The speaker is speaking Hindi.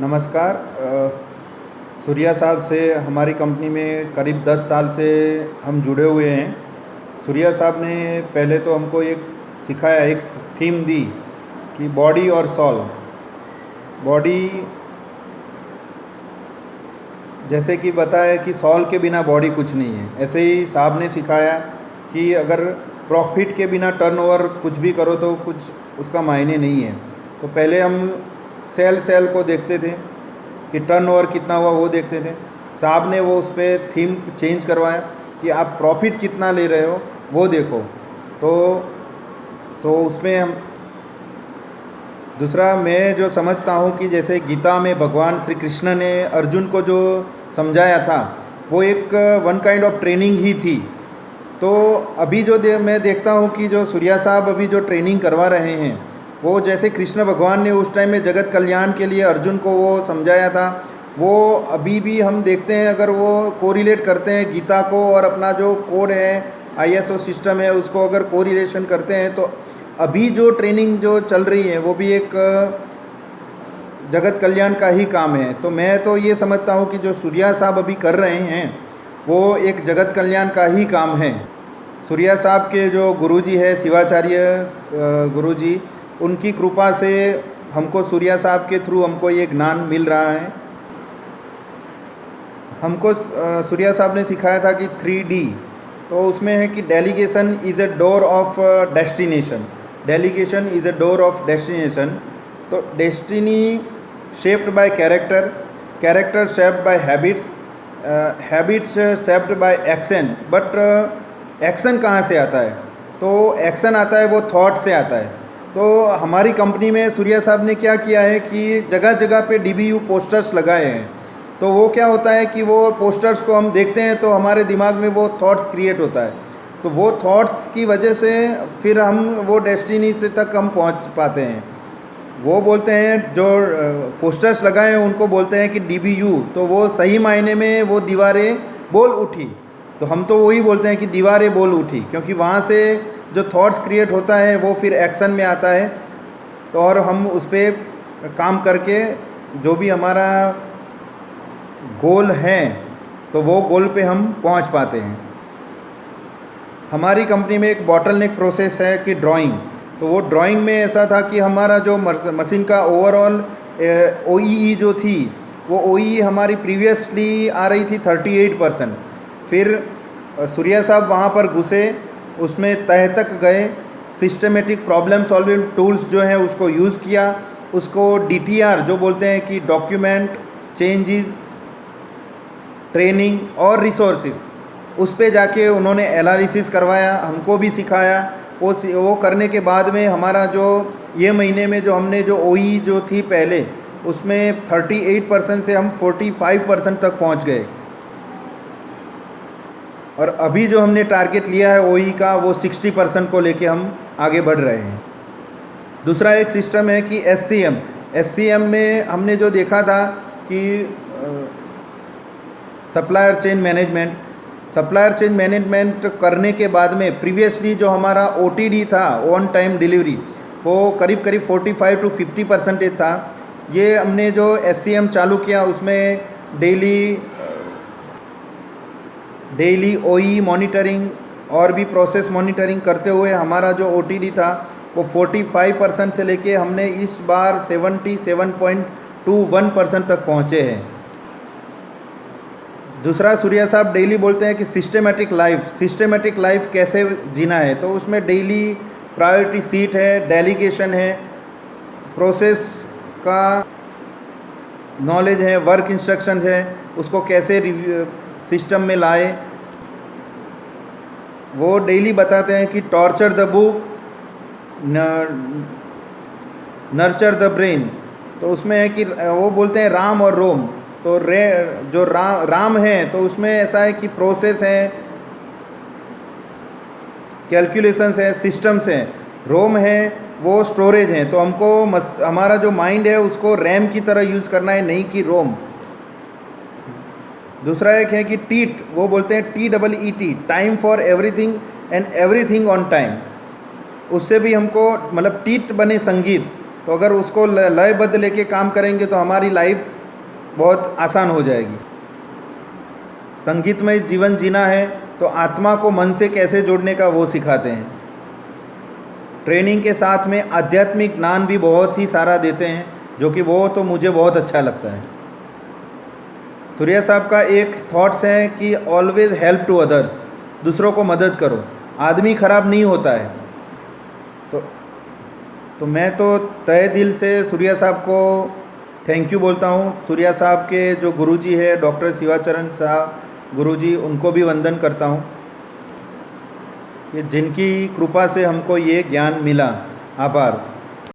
नमस्कार। सूर्या साहब से हमारी कंपनी में करीब 10 साल से हम जुड़े हुए हैं। सूर्या साहब ने पहले तो हमको एक सिखाया, एक थीम दी कि बॉडी और सोल। बॉडी जैसे कि बताया कि सोल के बिना बॉडी कुछ नहीं है, ऐसे ही साहब ने सिखाया कि अगर प्रॉफिट के बिना टर्नओवर कुछ भी करो तो कुछ उसका मायने नहीं है। तो पहले हम सेल को देखते थे कि टर्नओवर कितना हुआ, वो देखते थे। साहब ने वो उस पर थीम चेंज करवाया कि आप प्रॉफिट कितना ले रहे हो वो देखो। तो उसमें हम दूसरा मैं जो समझता हूँ कि जैसे गीता में भगवान श्री कृष्ण ने अर्जुन को जो समझाया था वो एक वन काइंड ऑफ ट्रेनिंग ही थी। तो अभी जो मैं देखता हूँ कि जो सूर्या साहब अभी जो ट्रेनिंग करवा रहे हैं वो जैसे कृष्ण भगवान ने उस टाइम में जगत कल्याण के लिए अर्जुन को वो समझाया था, वो अभी भी हम देखते हैं। अगर वो कोरिलेट करते हैं गीता को और अपना जो कोड है, ISO सिस्टम है, उसको अगर कोरिलेशन करते हैं तो अभी जो ट्रेनिंग जो चल रही है वो भी एक जगत कल्याण का ही काम है। तो मैं तो ये समझता हूँ कि जो सूर्या साहब अभी कर रहे हैं वो एक जगत कल्याण का ही काम है। सूर्या साहब के जो गुरुजी है शिवाचार्य गुरुजी, उनकी कृपा से हमको सूर्या साहब के थ्रू हमको ये ज्ञान मिल रहा है। हमको सूर्या साहब ने सिखाया था कि 3D, तो उसमें है कि delegation is a door of destination. Delegation is a door of destination. तो destiny shaped by character, character shaped by habits, habits shaped by action. But action कहाँ से आता है? तो एक्शन आता है वो थॉट से आता है। तो हमारी कंपनी में सूर्या साहब ने क्या किया है कि जगह जगह पे DBU पोस्टर्स लगाए हैं। तो वो क्या होता है कि वो पोस्टर्स को हम देखते हैं तो हमारे दिमाग में वो थॉट्स क्रिएट होता है। तो वो थॉट्स की वजह से फिर हम वो डेस्टिनी से तक हम पहुंच पाते हैं। वो बोलते हैं जो पोस्टर्स लगाए हैं उनको बोलते हैं कि DBU, तो वो सही मायने में वो दीवारें बोल उठी। तो हम तो वही बोलते हैं कि दीवारें बोल उठी, क्योंकि वहाँ से जो थॉट्स क्रिएट होता है वो फिर एक्शन में आता है। तो और हम उस पर काम करके जो भी हमारा गोल है तो वो गोल पे हम पहुंच पाते हैं। हमारी कंपनी में एक बॉटलनेक प्रोसेस है कि ड्राइंग। तो वो ड्राइंग में ऐसा था कि हमारा जो मशीन का ओवरऑल OEE जो थी वो OEE हमारी प्रीवियसली आ रही थी 38%। फिर सूर्या साहब वहाँ पर घुसे, उसमें तह तक गए, सिस्टमेटिक प्रॉब्लम सॉल्विंग टूल्स जो हैं उसको यूज़ किया, उसको DTR जो बोलते हैं कि डॉक्यूमेंट चेंजेस ट्रेनिंग और रिसोर्सेज, उस पे जाके उन्होंने एनालिसिस करवाया, हमको भी सिखाया। वो करने के बाद में हमारा जो ये महीने में जो हमने जो OE जो थी पहले उसमें 38% से हम 45% तक पहुंच गए। और अभी जो हमने टारगेट लिया है OE का वो 60% को लेके हम आगे बढ़ रहे हैं। दूसरा एक सिस्टम है कि SCM में हमने जो देखा था कि सप्लायर चेन मैनेजमेंट करने के बाद में प्रीवियसली जो हमारा OTD था, ऑन टाइम डिलीवरी, वो करीब 45 to 50% था। ये हमने जो SCM चालू किया उसमें डेली OE मॉनिटरिंग और भी प्रोसेस मॉनिटरिंग करते हुए हमारा जो OTD था वो 45% से लेके हमने इस बार 77.21% तक पहुँचे हैं। दूसरा सूर्या साहब डेली बोलते हैं कि सिस्टमेटिक लाइफ कैसे जीना है। तो उसमें डेली प्रायोरिटी सीट है, डेलीगेशन है, प्रोसेस का नॉलेज है, वर्क इंस्ट्रक्शन है, उसको कैसे सिस्टम में लाए। वो डेली बताते हैं कि torture the book, nurture the brain. तो उसमें है कि वो बोलते हैं राम और रोम। तो जो राम है तो उसमें ऐसा है कि प्रोसेस है, कैलकुलेशंस है, सिस्टम्स हैं। रोम है वो स्टोरेज है। तो हमको हमारा जो माइंड है उसको रैम की तरह यूज़ करना है, नहीं कि रोम। दूसरा एक है कि टीट, वो बोलते हैं TEET, time for everything and everything on time. उससे भी हमको मतलब टीट बने संगीत, तो अगर उसको लयबद्ध लेके काम करेंगे तो हमारी लाइफ बहुत आसान हो जाएगी। संगीतमय जीवन जीना है तो आत्मा को मन से कैसे जोड़ने का वो सिखाते हैं। ट्रेनिंग के साथ में आध्यात्मिक ज्ञान भी बहुत ही सारा देते हैं, जो कि वो तो मुझे बहुत अच्छा लगता है। सूर्या साहब का एक थॉट्स है कि ऑलवेज हेल्प टू अदर्स, दूसरों को मदद करो, आदमी ख़राब नहीं होता है। तो मैं तो तहे दिल से सूर्या साहब को थैंक यू बोलता हूँ। सूर्या साहब के जो गुरुजी है डॉक्टर शिवाचरण साहब गुरुजी, उनको भी वंदन करता हूँ कि जिनकी कृपा से हमको ये ज्ञान मिला। आभार।